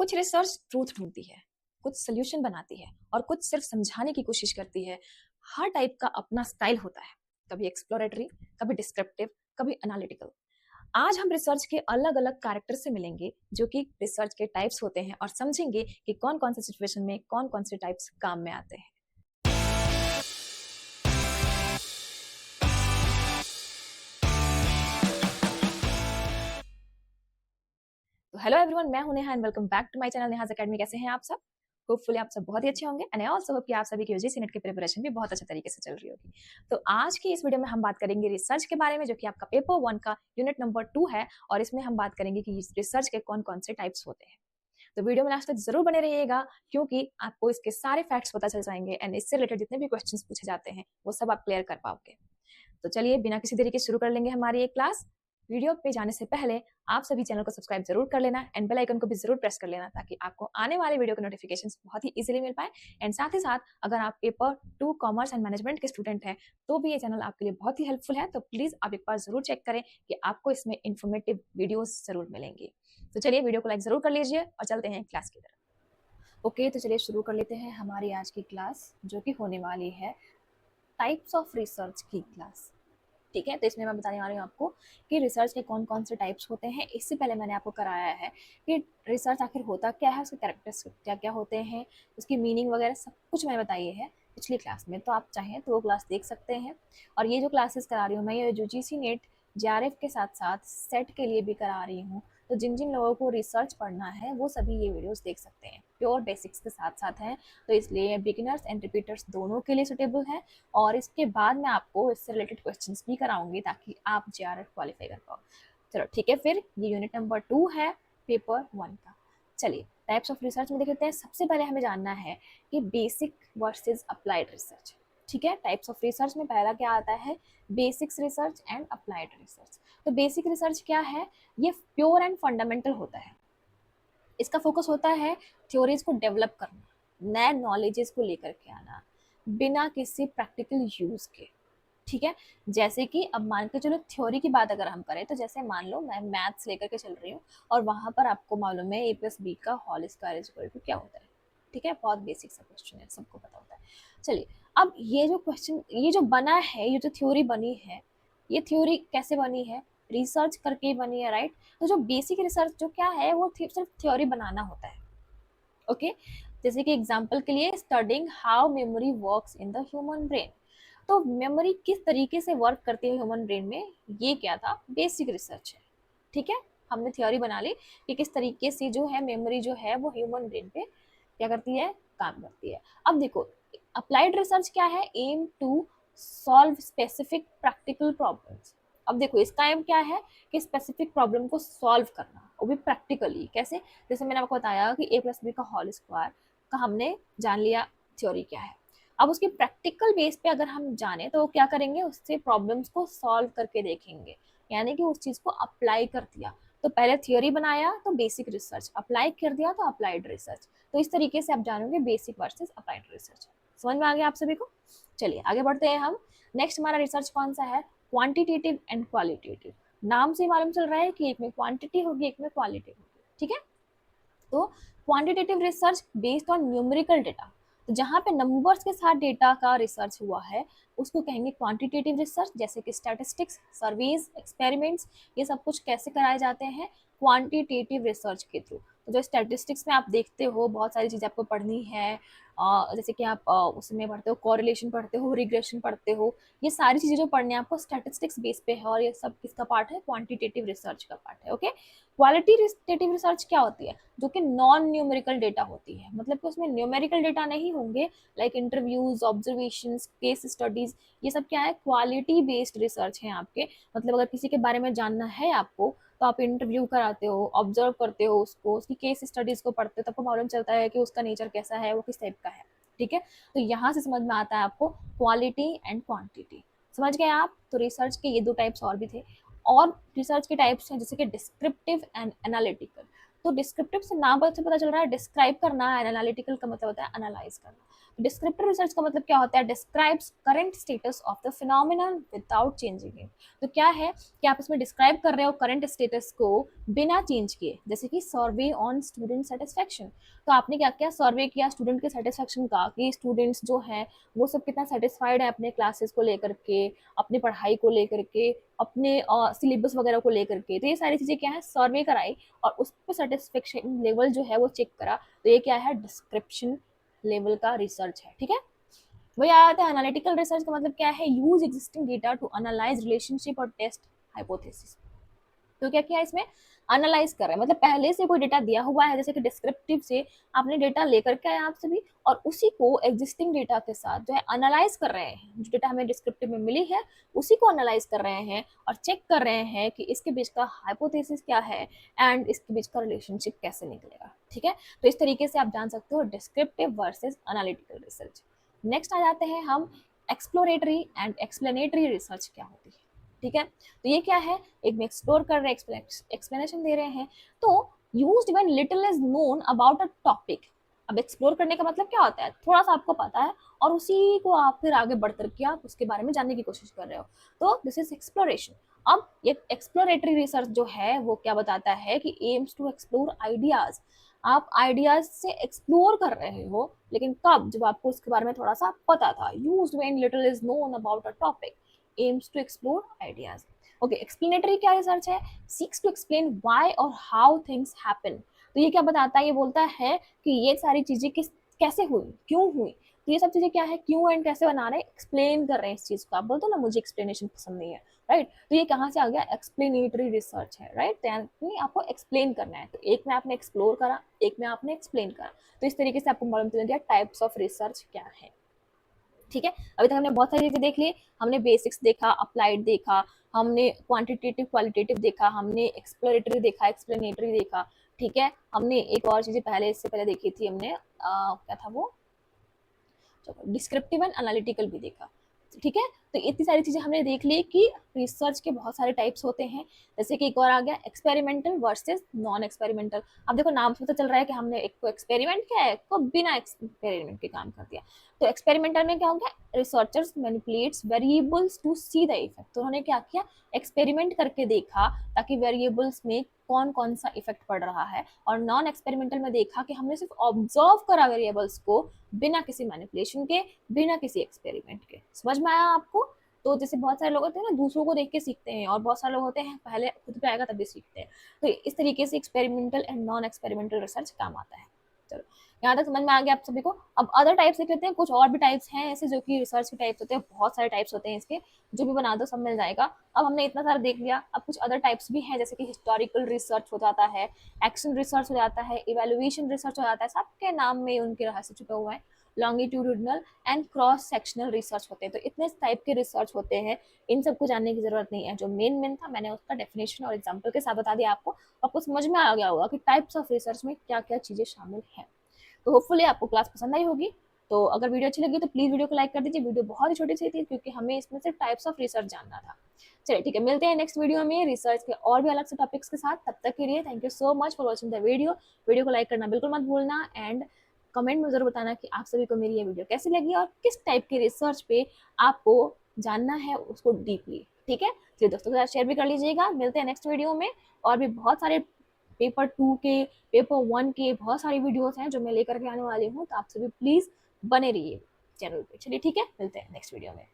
कुछ research truth ढूंढती है, कुछ सोल्यूशन बनाती है और कुछ सिर्फ समझाने की कोशिश करती है। हर टाइप का अपना स्टाइल होता है, कभी एक्सप्लोरेटरी, कभी डिस्क्रिप्टिव, कभी एनालिटिकल। आज हम रिसर्च के अलग अलग कैरेक्टर से मिलेंगे जो कि रिसर्च के टाइप्स होते हैं और समझेंगे कि कौन कौन से सिचुएशन में कौन कौन से टाइप्स काम में आते हैं। तो हेलो एवरीवन, मैं हूं Neha and welcome back to my channel Neha's academy. कैसे हैं आप सब? होपफुली आप सब बहुत ही अच्छे होंगे एंड आई आल्सो होप कि आप सभी की यूजीसी नेट की प्रिपरेशन भी बहुत अच्छे तरीके से चल रही होगी। तो आज की इस वीडियो में हम बात करेंगे रिसर्च के बारे में, जो कि आपका पेपर 1 का यूनिट नंबर 2 है और इसमें हम बात करेंगे कि रिसर्च के कौन कौन से टाइप्स होते हैं। तो वीडियो में लास्ट तक जरूर बने रहिएगा क्योंकि आपको इसके सारे फैक्ट्स पता चल जाएंगे एंड इससे रिलेटेड जितने भी क्वेश्चंस पूछे जाते हैं वो सब आप क्लियर कर पाओगे। तो चलिए बिना किसी देरी के शुरू कर लेंगे हमारी एक क्लास। वीडियो पे जाने से पहले आप सभी चैनल को सब्सक्राइब जरूर कर लेना एंड बेल आइकन को भी जरूर प्रेस कर लेना ताकि आपको आने वाले वीडियो के नोटिफिकेशंस बहुत ही इजीली मिल पाए। एंड साथ ही साथ अगर आप पेपर 2 कॉमर्स एंड मैनेजमेंट के स्टूडेंट हैं तो भी ये चैनल आपके लिए बहुत ही हेल्पफुल है। तो प्लीज आप एक बार जरूर चेक करें कि आपको इसमें इन्फॉर्मेटिव वीडियोस जरूर मिलेंगी। तो चलिए वीडियो को लाइक जरूर कर लीजिए और चलते हैं क्लास की तरफ। ओके, तो चलिए शुरू कर लेते हैं हमारी आज की क्लास, जो कि होने वाली है टाइप्स ऑफ रिसर्च की क्लास। ठीक है, तो इसमें मैं बताने वाली हूँ आपको कि रिसर्च के कौन कौन से टाइप्स होते हैं। इससे पहले मैंने आपको कराया है कि रिसर्च आखिर होता क्या है, उसके कैरेक्टरिस्टिक्स क्या क्या होते हैं, उसकी मीनिंग वगैरह सब कुछ मैंने बताई है पिछली क्लास में। तो आप चाहें तो वो क्लास देख सकते हैं। और ये जो क्लासेस करा रही हूँ मैं, ये यूजीसी नेट जेआरएफ के साथ साथ सेट के लिए भी करा रही हूँ। तो जिन जिन लोगों को रिसर्च पढ़ना है वो सभी ये वीडियोस देख सकते हैं। प्योर बेसिक्स के साथ साथ हैं, तो इसलिए बिगिनर्स एंड रिपीटर्स दोनों के लिए सुटेबल है। और इसके बाद मैं आपको इससे रिलेटेड क्वेश्चंस भी कराऊंगी ताकि आप जेआरएफ क्वालिफाई कर पाओ। चलो ठीक है, फिर ये यूनिट नंबर 2 है पेपर 1 का। चलिए टाइप्स ऑफ रिसर्च में देखते हैं। सबसे पहले हमें जानना है कि बेसिक वर्सेस अप्लाइड रिसर्च। ठीक है, टाइप्स ऑफ रिसर्च में पहला क्या आता है? Basics research and applied research. तो बेसिक रिसर्च क्या है? ये प्योर एंड फंडामेंटल होता है। इसका फोकस होता है थ्योरीज को डेवलप करना, नए नॉलेजेस को लेकर के आना बिना किसी प्रैक्टिकल यूज के। ठीक है, जैसे कि अब मान के चलो थ्योरी की बात अगर हम करें तो जैसे मान लो मैं मैथ्स लेकर के चल रही हूँ और वहां पर आपको मालूम है a+b का whole square is equal to क्या होता है। ठीक है, बहुत बेसिक सा क्वेश्चन है, सबको पता होता है। चलिए, अब ये जो क्वेश्चन, ये जो बना है, ये जो थ्योरी बनी है, ये थ्योरी कैसे बनी है? रिसर्च करके ही बनी है, राइट? तो जो बेसिक रिसर्च जो क्या है, वो सिर्फ थ्योरी बनाना होता है। ओके, जैसे कि एग्जांपल के लिए studying how memory works in the human brain. तो मेमोरी किस तरीके से वर्क करती है ह्यूमन ब्रेन में, ये क्या था? बेसिक रिसर्च है। ठीक है, हमने थ्योरी बना ली कि किस तरीके से जो है मेमोरी जो है वो ह्यूमन ब्रेन पे क्या करती है, काम करती है। अब देखो, अप्लाइड रिसर्च क्या है? Aim to solve specific practical problems. अब देखो, इसका एम क्या है कि स्पेसिफिक प्रॉब्लम को सॉल्व करना, वो भी प्रैक्टिकली। कैसे? जैसे मैंने आपको बताया कि a+b का होल स्क्वायर का हमने जान लिया थ्योरी क्या है। अब उसके प्रैक्टिकल बेस पे अगर हम जाने तो क्या करेंगे? उससे प्रॉब्लम्स को सॉल्व करके देखेंगे, यानी कि उस चीज को अप्लाई कर दिया। तो पहले थ्योरी बनाया तो बेसिक रिसर्च, अप्लाई कर दिया तो अप्लाइड रिसर्च। तो इस तरीके से आप जानोगे बेसिक वर्सेस अप्लाइड रिसर्च। समझ में आ गया आप सभी को? चलिए आगे बढ़ते हैं हम। नेक्स्ट हमारा रिसर्च कौन सा है? Quantitative and qualitative. नाम से मालूम चल रहा है कि एक में क्वांटिटी होगी, एक में क्वालिटी होगी। ठीक है, तो quantitative research based on numerical data. तो जहाँ पे नंबर्स के साथ डेटा का रिसर्च हुआ है उसको कहेंगे क्वांटिटेटिव रिसर्च। जैसे कि स्टैटिस्टिक्स, सर्वेज, एक्सपेरिमेंट्स, ये सब कुछ कैसे कराए जाते हैं? क्वांटिटेटिव रिसर्च के थ्रू। तो जो स्टैटिस्टिक्स में आप देखते हो बहुत सारी चीज़ें आपको पढ़नी है, जैसे कि आप उसमें पढ़ते हो कोरिलेशन पढ़ते हो, रिग्रेशन पढ़ते हो। ये सारी चीज़ें जो पढ़नी है आपको स्टैटिस्टिक्स बेस पे है और ये सब किसका पार्ट है? क्वांटिटेटिव रिसर्च का पार्ट है। ओके, क्वालिटेटिव रिसर्च क्या होती है? जो कि नॉन न्यूमेरिकल डेटा होती है, मतलब कि उसमें न्यूमेरिकल डेटा नहीं होंगे, like interviews, observations, case studies. ये सब क्या है? क्वालिटी बेस्ड रिसर्च है आपके। मतलब अगर किसी के बारे में जानना है आपको तो आप इंटरव्यू कराते हो, ऑब्जर्व करते हो उसको, उसकी केस स्टडीज को पढ़ते हो, तब आपको मालूम चलता है कि उसका नेचर कैसा है, वो किस टाइप का है। ठीक है, तो यहाँ से समझ में आता है आपको क्वालिटी एंड क्वांटिटी। समझ गए आप? तो रिसर्च के ये दो टाइप्स और भी थे। और रिसर्च के टाइप्स हैं जैसे कि डिस्क्रिप्टिव एंड एनालिटिकल। तो डिस्क्रिप्टिव से नाम से पता चल रहा है डिस्क्राइब करना, एनालिटिकल का मतलब होता है एनालाइज करना। डिस्क्रिप्टिव रिसर्च का मतलब क्या होता है, describes current status of the phenomenon without changing it. तो क्या है कि आप इसमें डिस्क्राइब कर रहे हो करंट स्टेटस को बिना चेंज किए, जैसे कि सर्वे ऑन स्टूडेंट सेटिस्फेक्शन। तो आपने क्या किया, सर्वे किया स्टूडेंट के सेटिस्फेक्शन का, कि स्टूडेंट्स जो हैं वो सब कितना सेटिस्फाइड है अपने क्लासेस को लेकर के, अपनी पढ़ाई को लेकर के, अपने सिलेबस वगैरह को लेकर के। तो ये सारी चीज़ें क्या है, सर्वे कराई और उस पर सेटिस्फेक्शन लेवल जो है वो चेक करा। तो ये क्या है, डिस्क्रिप्शन लेवल का रिसर्च है। ठीक है, वही आया था एनालिटिकल रिसर्च का मतलब क्या है, use existing data to analyse relationship और टेस्ट हाइपोथेसिस। तो क्या किया इसमें, एनालाइज कर रहे हैं, मतलब पहले से कोई डेटा दिया हुआ है, जैसे कि डिस्क्रिप्टिव से आपने डेटा लेकर के आए आप सभी, और उसी को एग्जिस्टिंग डेटा के साथ जो है एनालाइज कर रहे हैं। जो डेटा हमें डिस्क्रिप्टिव में मिली है उसी को एनालाइज कर रहे हैं और चेक कर रहे हैं कि इसके बीच का हाइपोथेसिस क्या है एंड इसके बीच का रिलेशनशिप कैसे निकलेगा। ठीक है, तो इस तरीके से आप जान सकते हो descriptive versus analytical research. Next आ जाते हैं हम, एक्सप्लोरेटरी एंड एक्सप्लेनेटरी रिसर्च क्या होती है। ठीक है, तो ये क्या है, एक में एक्सप्लोर कर रहे हैं, एक्सप्लेनेशन दे रहे हैं। तो used when little is known about a topic. अब एक्सप्लोर करने का मतलब क्या होता है, थोड़ा सा आपको पता है और उसी को आप फिर आगे बढ़कर के आप उसके बारे में जानने की कोशिश कर रहे हो, तो दिस इज एक्सप्लोरेशन। अब ये एक्सप्लोरेटरी रिसर्च जो है वो क्या बताता है कि एम्स टू एक्सप्लोर आइडियाज। आप आइडियाज से एक्सप्लोर कर रहे हो, लेकिन कब, जब आपको उसके बारे में थोड़ा सा पता था। Used when little is known about a topic, aims to explore ideas. Okay, explanatory क्या रिसर्च है, seeks to explain why और how things happen। तो ये क्या बताता है, ये बोलता है कि ये सारी चीजें किस कैसे हुई, क्यों हुई। तो ये सब चीजें क्या है, क्यों एंड कैसे बना रहे हैं, एक्सप्लेन कर रहे हैं इस चीज को। आप बोलते हो ना मुझे एक्सप्लेनेशन पसंद नहीं है, राइट, तो ये कहाँ से आ गया, एक्सप्लेनेटरी रिसर्च है, राइट। तो आपको एक्सप्लेन करना है, तो एक में आपने एक्सप्लोर करा, एक में आपने एक्सप्लेन करा। तो इस तरीके से आपको मालूम चल गया टाइप्स ऑफ रिसर्च क्या है। ठीक है, अभी तक हमने बहुत सारी चीजें देख ली। हमने बेसिक्स देखा, अप्लाइड देखा, हमने क्वांटिटेटिव क्वालिटेटिव देखा, हमने एक्सप्लोरेटरी देखा, एक्सप्लेनेटरी देखा। ठीक है, हमने एक और चीजें पहले, इससे पहले देखी थी हमने, क्या था वो, डिस्क्रिप्टिव एंड एनालिटिकल भी देखा। ठीक है, तो इतनी सारी चीजें हमने देख ली कि रिसर्च के बहुत सारे टाइप्स होते हैं। जैसे कि एक और आ गया एक्सपेरिमेंटल वर्सेस नॉन एक्सपेरिमेंटल। अब देखो नाम से पता चल रहा है कि हमने एक को एक्सपेरिमेंट किया है, एक को बिना एक्सपेरिमेंट के काम कर दिया। तो एक्सपेरिमेंटल में क्या हो गया, researchers manipulates variables to see the effect. तो उन्होंने क्या किया, एक्सपेरिमेंट करके देखा ताकि वेरिएबल्स में कौन कौन सा इफेक्ट पड़ रहा है। और नॉन एक्सपेरिमेंटल में देखा कि हमने सिर्फ ऑब्जर्व करा वेरिएबल्स को, बिना किसी मैनिपुलेशन के, बिना किसी एक्सपेरिमेंट के। समझ में आया आपको। तो जैसे बहुत सारे लोग होते हैं ना, दूसरों को देख के सीखते हैं, और बहुत सारे लोग होते हैं पहले खुद पे आएगा तभी सीखते हैं। तो इस तरीके से experimental and non experimental research काम आता है। चलो, यहाँ तक समझ में आ गया आप सभी को। अब अदर टाइप्स देख लेते हैं, कुछ और भी टाइप्स हैं ऐसे जो कि रिसर्च के टाइप्स होते हैं। बहुत सारे टाइप्स होते हैं इसके, जो भी बना दो सब मिल जाएगा। अब हमने इतना सारा देख लिया, अब कुछ अदर टाइप्स भी हैं, जैसे कि हिस्टोरिकल रिसर्च हो जाता है, एक्शन रिसर्च हो जाता है, इवेल्युएशन रिसर्च हो जाता है, सबके नाम में उनके रहस्य छुपे हुए हैं। Longitudinal and cross sectional research होते हैं। तो इतने टाइप के रिसर्च होते हैं, इन सबको जानने की जरूरत नहीं है। जो मेन था मैंने उसका डेफिनेशन और एग्जांपल के साथ बता दिया आपको समझ में आ गया होगा कि टाइप्स ऑफ रिसर्च में क्या क्या चीजें शामिल हैं। तो होपफुली आपको क्लास पसंद आई होगी। तो अगर वीडियो अच्छी लगी तो प्लीज वीडियो को लाइक कर दीजिए। वीडियो बहुत ही छोटी सी थी क्योंकि हमें इसमें से टाइप्स ऑफ रिसर्च जानना था। चलिए ठीक है, मिलते हैं नेक्स्ट वीडियो में रिसर्च के और भी अलग से टॉपिक्स के साथ। तब तक के लिए thank you so much for watching the video. Video को लाइक करना बिल्कुल मत भूलना, एंड कमेंट में जरूर बताना कि आप सभी को मेरी ये वीडियो कैसी लगी और किस टाइप के रिसर्च पे आपको जानना है उसको डीपली। ठीक है, चलिए दोस्तों के साथ शेयर भी कर लीजिएगा। मिलते हैं नेक्स्ट वीडियो में, और भी बहुत सारे पेपर 2 के, पेपर 1 के बहुत सारी वीडियोस हैं जो मैं लेकर के आने वाली हूँ। तो आप सभी प्लीज बने रहिए चैनल पे। चलिए ठीक है, मिलते हैं नेक्स्ट वीडियो में।